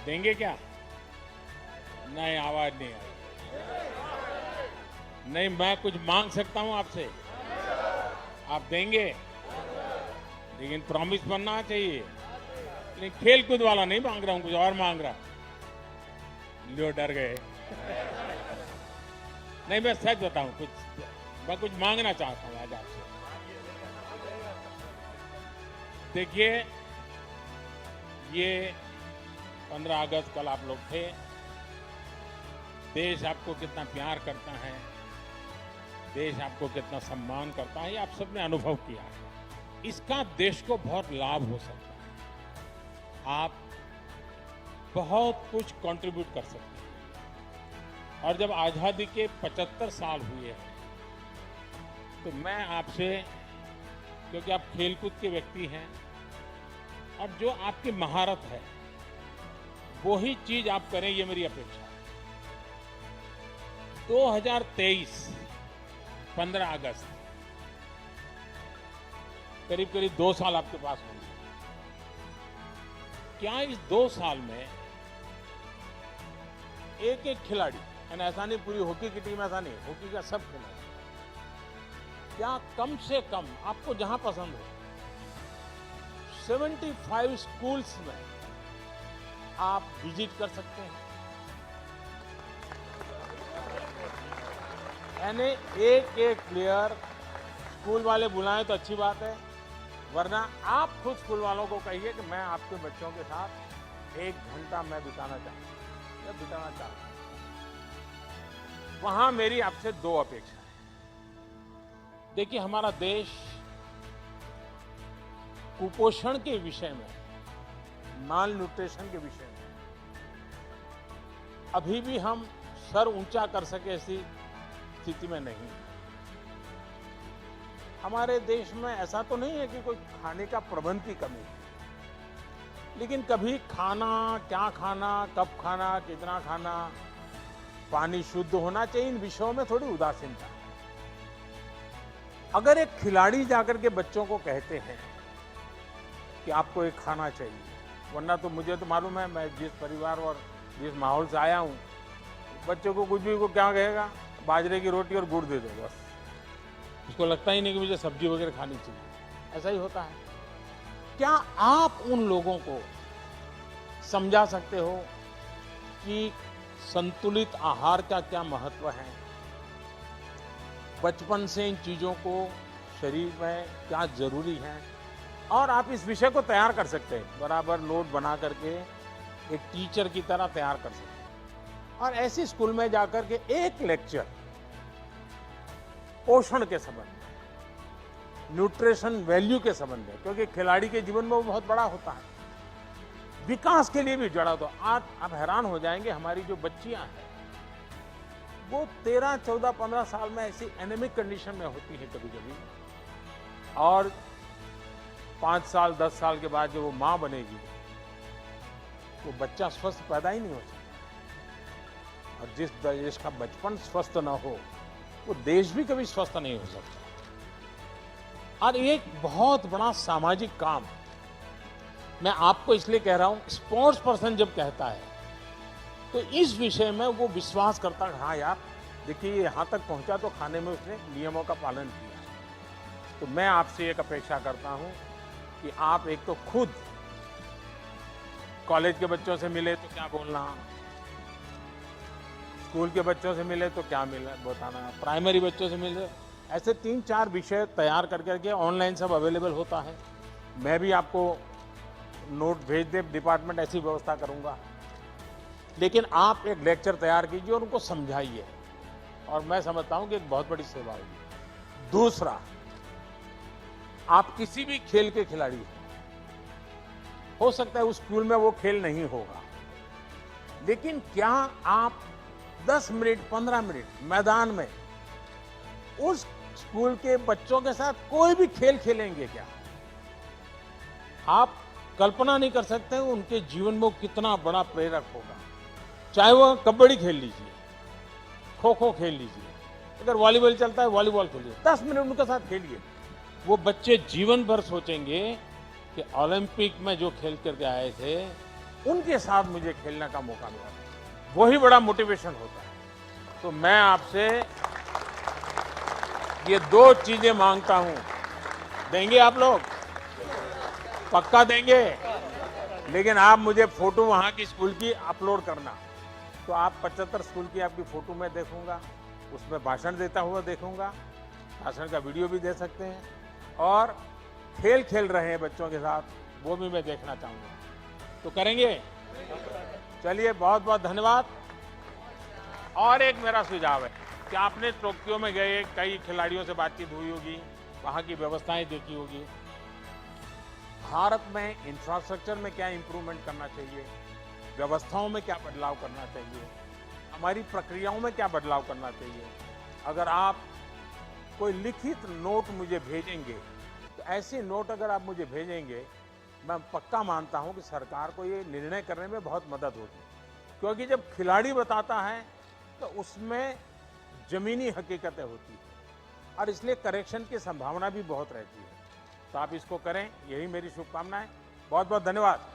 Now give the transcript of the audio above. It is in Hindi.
देंगे क्या? नहीं, आवाज नहीं आई। नहीं, मैं कुछ मांग सकता हूं आपसे, आप देंगे, लेकिन प्रॉमिस बनना चाहिए। लेकिन खेल कूद वाला नहीं मांग रहा हूं, कुछ और मांग रहा हूं। लो, डर गए। नहीं, मैं सच बताऊं, मैं कुछ मांगना चाहता हूं आज आपसे। देखिए, ये 15 अगस्त कल आप लोग थे। देश आपको कितना प्यार करता है, देश आपको कितना सम्मान करता है, ये आप सबने अनुभव किया है। इसका देश को बहुत लाभ हो सकता है। आप बहुत कुछ कंट्रीब्यूट कर सकते हैं। और जब आजादी के 75 साल हुए हैं, तो मैं आपसे, क्योंकि आप खेलकूद के व्यक्ति हैं और जो आपकी महारत है वो ही चीज आप करें, ये मेरी अपेक्षा है। 2023 15 अगस्त, करीब करीब 2 साल आपके पास होंगे। क्या इस 2 साल में एक एक खिलाड़ी, यानी ऐसा नहीं पूरी हॉकी की टीम, ऐसा नहीं, हॉकी का सब खिलाड़ी, क्या कम से कम आपको जहां पसंद हो 75 स्कूल्स में आप विजिट कर सकते हैं? यानी एक एक प्लेयर, स्कूल वाले बुलाएं तो अच्छी बात है, वरना आप खुद स्कूल वालों को कहिए कि मैं आपके बच्चों के साथ 1 घंटा मैं बिताना चाहता हूं। वहां मेरी आपसे 2 अपेक्षा है। देखिए, हमारा देश कुपोषण के विषय में, माल न्यूट्रिशन के विषय में अभी भी हम सर ऊंचा कर सके ऐसी स्थिति में नहीं। हमारे देश में ऐसा तो नहीं है कि कोई खाने का प्रबंध की कमी है, लेकिन कभी खाना, क्या खाना, कब खाना, कितना खाना, पानी शुद्ध होना चाहिए, इन विषयों में थोड़ी उदासीनता है। अगर एक खिलाड़ी जाकर के बच्चों को कहते हैं कि आपको एक खाना चाहिए, वरना तो मुझे तो मालूम है, मैं जिस परिवार और जिस माहौल से आया हूं, बच्चों को कुछ भी को क्या कहेगा, बाजरे की रोटी और गुड़ दे दो बस। उसको लगता ही नहीं कि मुझे सब्जी वगैरह खानी चाहिए। ऐसा ही होता है। क्या आप उन लोगों को समझा सकते हो कि संतुलित आहार का क्या महत्व है? बचपन से इन चीजों को शरीर में क्या जरूरी है? और आप इस विषय को तैयार कर सकते हैं, बराबर नोट बना करके एक टीचर की तरह तैयार कर सकते हैं। और ऐसी स्कूल में जाकर के एक लेक्चर पोषण के संबंध में, न्यूट्रिशन वैल्यू के संबंध में, क्योंकि खिलाड़ी के जीवन में वो बहुत बड़ा होता है, विकास के लिए भी जड़ा होता। आज आप हैरान हो जाएंगे, हमारी जो बच्चियां हैं वो 13, 14, 15 साल में ऐसी एनेमिक कंडीशन में होती है कभी कभी, और 5 साल 10 साल के बाद जब वो मां बनेगी, वो बच्चा स्वस्थ पैदा ही नहीं हो सकता। और जिस देश का बचपन स्वस्थ ना हो, वो देश भी कभी स्वस्थ नहीं हो सकता। और एक बहुत बड़ा सामाजिक काम मैं आपको इसलिए कह रहा हूं, स्पोर्ट्स पर्सन जब कहता है तो इस विषय में वो विश्वास करता है, हाँ यार देखिए यहां तक पहुंचा तो खाने में उसने नियमों का पालन किया। तो मैं आपसे एक अपेक्षा करता हूं कि आप एक तो खुद कॉलेज के बच्चों से मिले तो क्या बोलना, स्कूल के बच्चों से मिले तो क्या मिले बताना, प्राइमरी बच्चों से मिले, ऐसे 3-4 विषय तैयार करके ऑनलाइन सब अवेलेबल होता है। मैं भी आपको नोट भेज दे, डिपार्टमेंट ऐसी व्यवस्था करूंगा। लेकिन आप एक लेक्चर तैयार कीजिए और उनको समझाइए, और मैं समझता हूं कि एक बहुत बड़ी सेवा होगी। दूसरा, आप किसी भी खेल के खिलाड़ी हो सकता है उस स्कूल में वो खेल नहीं होगा, लेकिन क्या आप 10 मिनट 15 मिनट मैदान में उस स्कूल के बच्चों के साथ कोई भी खेल खेलेंगे क्या? आप कल्पना नहीं कर सकते उनके जीवन में कितना बड़ा प्रेरक होगा। चाहे वो कबड्डी खेल लीजिए, खो खो खेल लीजिए, अगर वॉलीबॉल चलता है वॉलीबॉल खेलिए, 10 मिनट उनके साथ खेलिए। वो बच्चे जीवन भर सोचेंगे कि ओलंपिक में जो खेल करके आए थे उनके साथ मुझे खेलने का मौका मिला, वही बड़ा मोटिवेशन होता है। तो मैं आपसे ये 2 चीजें मांगता हूं, देंगे आप लोग? पक्का देंगे? लेकिन आप मुझे फोटो वहां की स्कूल की अपलोड करना। तो आप 75 स्कूल की आपकी फोटो मैं देखूंगा, उसमें भाषण देता हुआ देखूंगा, भाषण का वीडियो भी दे सकते हैं, और खेल खेल रहे हैं बच्चों के साथ, वो भी मैं देखना चाहूंगा। तो करेंगे? चलिए, बहुत बहुत धन्यवाद। और एक मेरा सुझाव है कि आपने टोक्यो में गए, कई खिलाड़ियों से बातचीत हुई होगी, वहां की व्यवस्थाएं देखी होगी। भारत में इंफ्रास्ट्रक्चर में क्या इंप्रूवमेंट करना चाहिए, व्यवस्थाओं में क्या बदलाव करना चाहिए, हमारी प्रक्रियाओं में क्या बदलाव करना चाहिए। अगर आप कोई लिखित नोट मुझे भेजेंगे, तो ऐसे नोट अगर आप मुझे भेजेंगे, मैं पक्का मानता हूं कि सरकार को ये निर्णय करने में बहुत मदद होगी। क्योंकि जब खिलाड़ी बताता है तो उसमें जमीनी हकीकतें होती है, और इसलिए करेक्शन की संभावना भी बहुत रहती है। तो आप इसको करें, यही मेरी शुभकामनाएं। बहुत बहुत धन्यवाद।